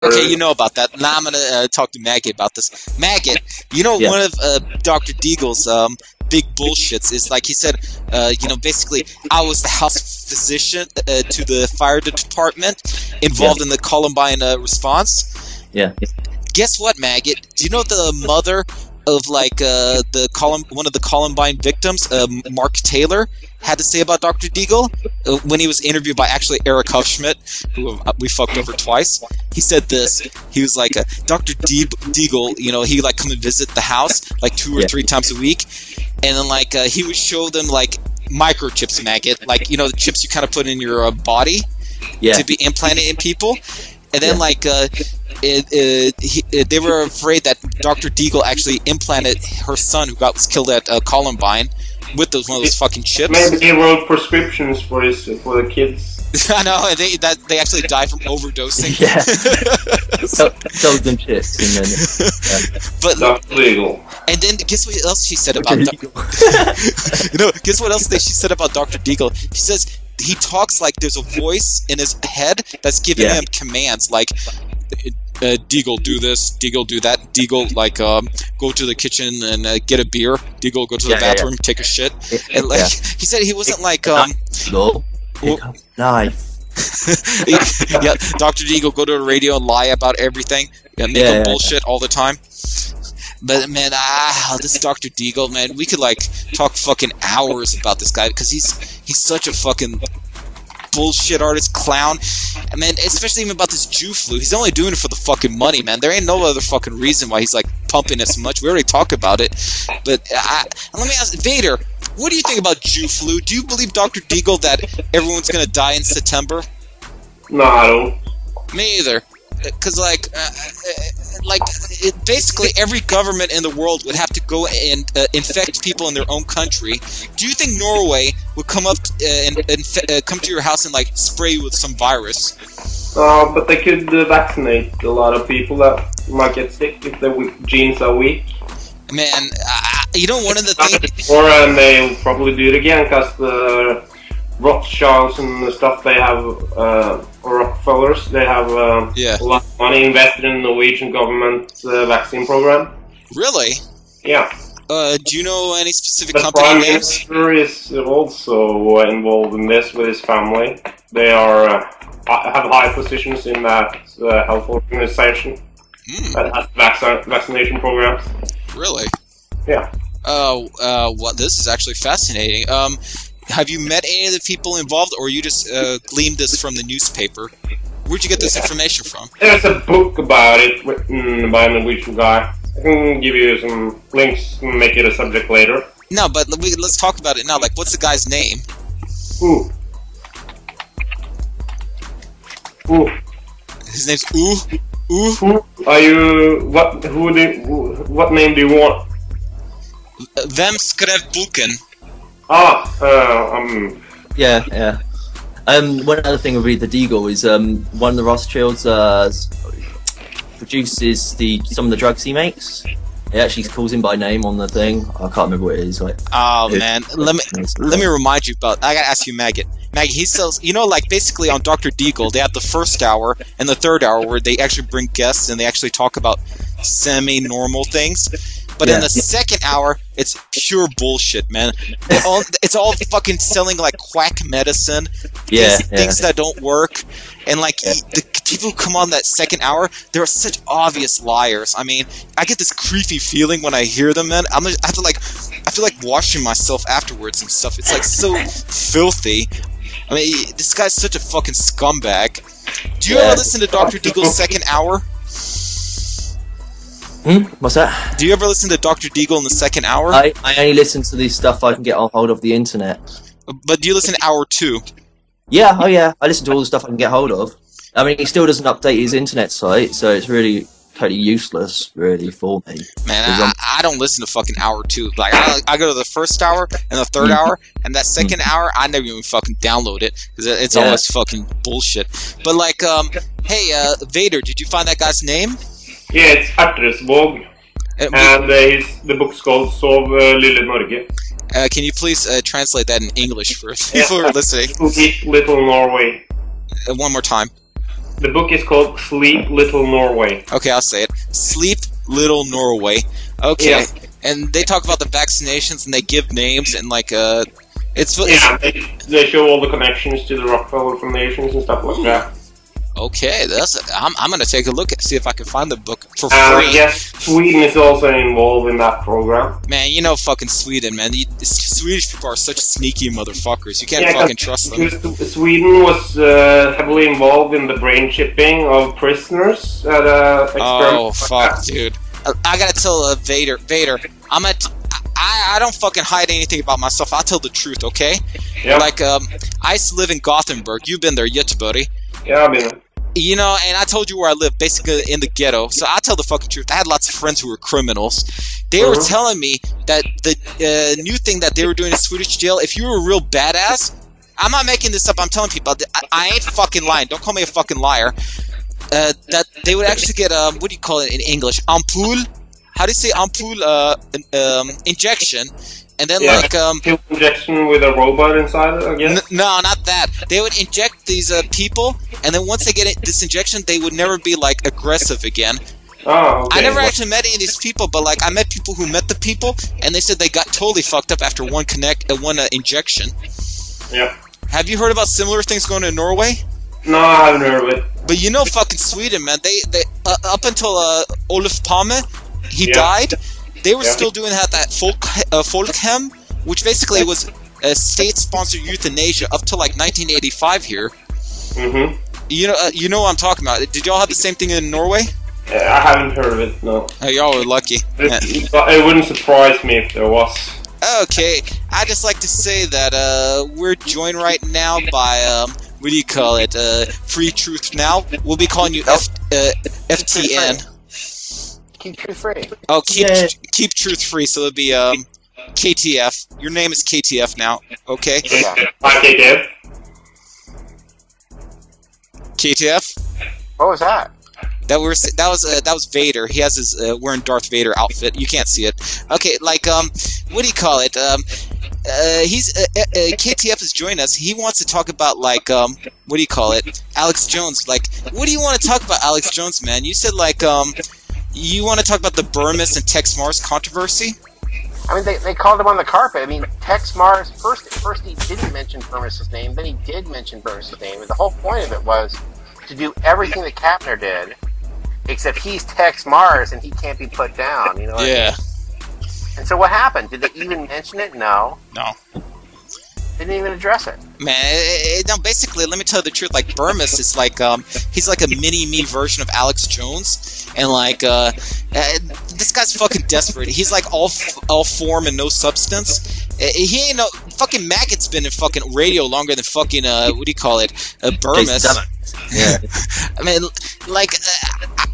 Okay, you know about that. Now I'm gonna talk to Maggot about this. Maggot, you know, one of Dr. Deagle's big bullshits is like he said, basically, I was the house physician to the fire department involved in the Columbine response. Yeah. Guess what, Maggot? Do you know the mother of one of the Columbine victims, Mark Taylor, had to say about Dr. Deagle when he was interviewed by actually Eric Huffschmidt, who we fucked over twice? He said this. He was like, Dr. Deagle, you know, he like come and visit the house like 2 or 3 times a week, and then like he would show them like microchips, Maggot, like, you know, the chips you kind of put in your body to be implanted in people, and then like they were afraid that Dr. Deagle actually implanted her son, who was killed at Columbine, with one of those fucking chips. Maybe he wrote prescriptions for the kids. I know, they actually died from overdosing. Yeah. Sold them chips and then. But Dr. Deagle. And then guess what else she said about guess what else she said about Dr. Deagle? She says he talks like there's a voice in his head that's giving him commands, like, Deagle, do this. Deagle, do that. Deagle, like, go to the kitchen and get a beer. Deagle, go to the bathroom, take a shit. And like he said, he wasn't like Deagle, knife. Yeah, Dr. Deagle, go to the radio and lie about everything. Make up bullshit all the time. But man, this Dr. Deagle, man, we could like talk fucking hours about this guy because he's such a fucking bullshit artist clown. And man, especially even about this Jew flu, he's only doing it for the fucking money, man. There ain't no other fucking reason why he's like pumping it so much. We already talked about it. But let me ask Vader, what do you think about Jew flu? Do you believe, Dr. Deagle, that everyone's gonna die in September? No, I don't. Me either. Because basically every government in the world would have to go and infect people in their own country. Do you think Norway would come up and come to your house and like spray you with some virus? But they could vaccinate a lot of people that might get sick if their genes are weak. Man, you know, one of the things... And they'll probably do it again because the Rothschilds and the stuff they have, or Rockefellers, they have a lot of money invested in the Norwegian government vaccine program. Really? Yeah. Do you know any specific the company Prime names? Minister is also involved in this with his family. They are have high positions in that health organization that has vaccination programs. Really? Yeah. This is actually fascinating. Have you met any of the people involved, or you just gleaned this from the newspaper? Where'd you get this information from? There's a book about it written by a Norwegian guy. I can give you some links and make it a subject later. No, but let's talk about it now. Like, what's the guy's name? Ooh. His name's Ooh. Who are you? What name do you want? Hvem skrev boken? Yeah. One other thing with the Deagle is one of the Rothschilds produces some of the drugs he makes. He actually calls him by name on the thing. I can't remember what it is. Like, man, let me remind you about. I gotta ask you, Maggot. Maggot, he sells. You know, like basically on Dr. Deagle, they have the first hour and the third hour where they actually bring guests and they actually talk about semi-normal things. But in the second hour, it's pure bullshit, man. It's all fucking selling like quack medicine, things that don't work, and like the people who come on that second hour, they're such obvious liars. I mean, I get this creepy feeling when I hear them, man. I feel like washing myself afterwards and stuff. It's like so filthy. I mean, this guy's such a fucking scumbag. Do you ever listen to Dr. Deagle's second hour? What's that? Do you ever listen to Dr. Deagle in the second hour? I only listen to the stuff I can get on hold of the internet. But do you listen to hour 2? Yeah, I listen to all the stuff I can get hold of. I mean, he still doesn't update his internet site, so it's really totally useless, really, for me. Man, I don't listen to fucking hour 2. Like, I go to the first hour and the third hour, and that second hour, I never even fucking download it, because it's always fucking bullshit. But like, hey, Vader, did you find that guy's name? Yeah, it's Hertresvåg, and the book's called Sov Lille Norge. Can you please translate that in English for people who are listening? Little Norway. One more time. The book is called Sleep Little Norway. Okay, I'll say it. Sleep Little Norway. Okay. Yeah. And they talk about the vaccinations and they give names and like they show all the connections to the Rockefeller Foundations and stuff like that. Okay, I'm gonna take a look and see if I can find the book for free. Yes, Sweden is also involved in that program. Man, you know fucking Sweden, man. Swedish people are such sneaky motherfuckers. You can't fucking trust them. Sweden was heavily involved in the brain chipping of prisoners at oh fuck, dude! I gotta tell Vader, I don't fucking hide anything about myself. I'll tell the truth, okay? Yeah. Like I used to live in Gothenburg. You've been there, buddy. Yeah, I've been there. You know, and I told you where I live, basically in the ghetto. So I tell the fucking truth. I had lots of friends who were criminals. They were telling me that the new thing that they were doing in Swedish jail, if you were a real badass, I'm not making this up, I'm telling people, I ain't fucking lying, don't call me a fucking liar, that they would actually get, what do you call it in English, ampoule? How do you say ampoule? Injection. And then pill injection with a robot inside it, I guess? No, not that. They would inject these people, and then once they get this injection, they would never be like aggressive again. Oh, okay. I never actually met any of these people, but like I met people who met the people, and they said they got totally fucked up after one injection. Yeah. Have you heard about similar things going on in Norway? No, I haven't heard of it. But you know, fucking Sweden, man. They up until Olof Palme, he died. They were still doing that Folkhem, which basically was a state-sponsored euthanasia up to like 1985 here. Mm-hmm. You know what I'm talking about. Did y'all have the same thing in Norway? I haven't heard of it, no. Oh, y'all were lucky. It wouldn't surprise me if there was. Okay, I just like to say that we're joined right now by what do you call it? Free Truth Now. We'll be calling you FTN. Keep truth free. Oh, keep truth free. So it'll be KTF. Your name is KTF now. Okay. KTF. KTF. What was that? That was Vader. He has his wearing Darth Vader outfit. You can't see it. Okay, like what do you call it? He's KTF is joining us. He wants to talk about like what do you call it? Alex Jones. Like, what do you want to talk about, Alex Jones, man? You said like you want to talk about the Burmese and Tex Mars controversy? I mean, they called him on the carpet. I mean, Tex Mars, first he didn't mention Burmes's name, then he did mention Burmes's name, and the whole point of it was to do everything that Kapner did, except he's Tex Mars and he can't be put down, you know what I mean? And so what happened? Did they even mention it? No. No. Didn't even address it. Man, no, basically, let me tell you the truth, like, Burmese is like, he's like a mini-me version of Alex Jones, and like, this guy's fucking desperate. He's like all form and no substance. He ain't no, fucking Maggot's been in fucking radio longer than fucking, what do you call it, Burmese. Yeah. I mean, like,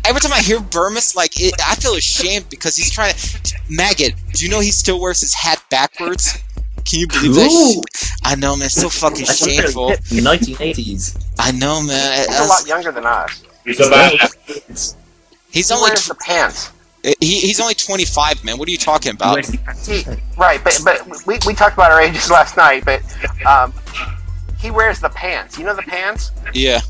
every time I hear Burmese, like, I feel ashamed because he's trying to, Maggot, do you know he still wears his hat backwards? Can you believe that shit? I know, man. It's so fucking shameful. 1980s. I know, man. He's a lot younger than us. He's only wears the pants. He's only 25, man. What are you talking about? Right, but we talked about our ages last night, but he wears the pants. You know the pants? Yeah.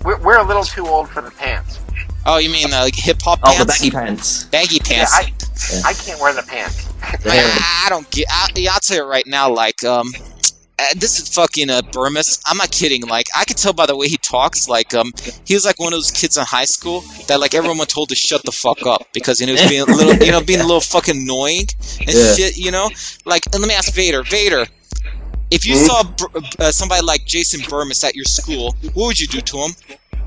We're a little too old for the pants. Oh, you mean like hip-hop pants? Oh, the baggy pants. Baggy pants. Yeah, I can't wear the pants. I don't get. I'll tell you right now. Like, this is fucking Burmese. I'm not kidding. Like, I could tell by the way he talks. Like, he was like one of those kids in high school that like everyone told to shut the fuck up because he was being a little, being a little fucking annoying and shit. You know, like, and let me ask Vader. Vader, if you saw somebody like Jason Burmese at your school, what would you do to him?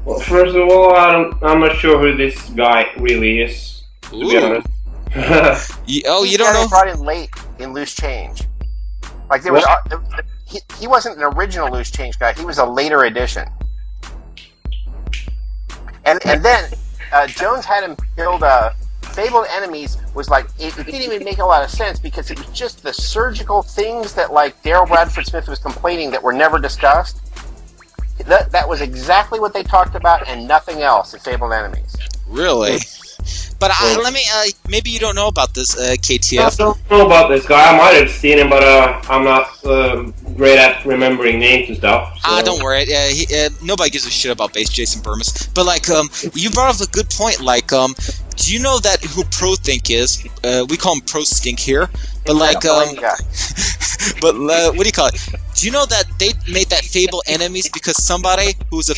Well, first of all, I'm not sure who this guy really is. To be honest. You don't know? He brought in late in Loose Change. Like there was, he wasn't an original Loose Change guy. He was a later addition. And then Jones had him build Fabled Enemies. Was like it didn't even make a lot of sense because it was just the surgical things that like Daryl Bradford Smith was complaining that were never discussed. That was exactly what they talked about and nothing else in Fabled Enemies. Really? But let me, maybe you don't know about this, KTF. I don't know about this guy. I might have seen him, but I'm not great at remembering names and stuff. So. Don't worry. Nobody gives a shit about base Jason Burmis. But like, you brought up a good point. Like, do you know that who ProThink is? We call him ProStink here. But like, but what do you call it? Do you know that they made that Fable enemies because somebody who was a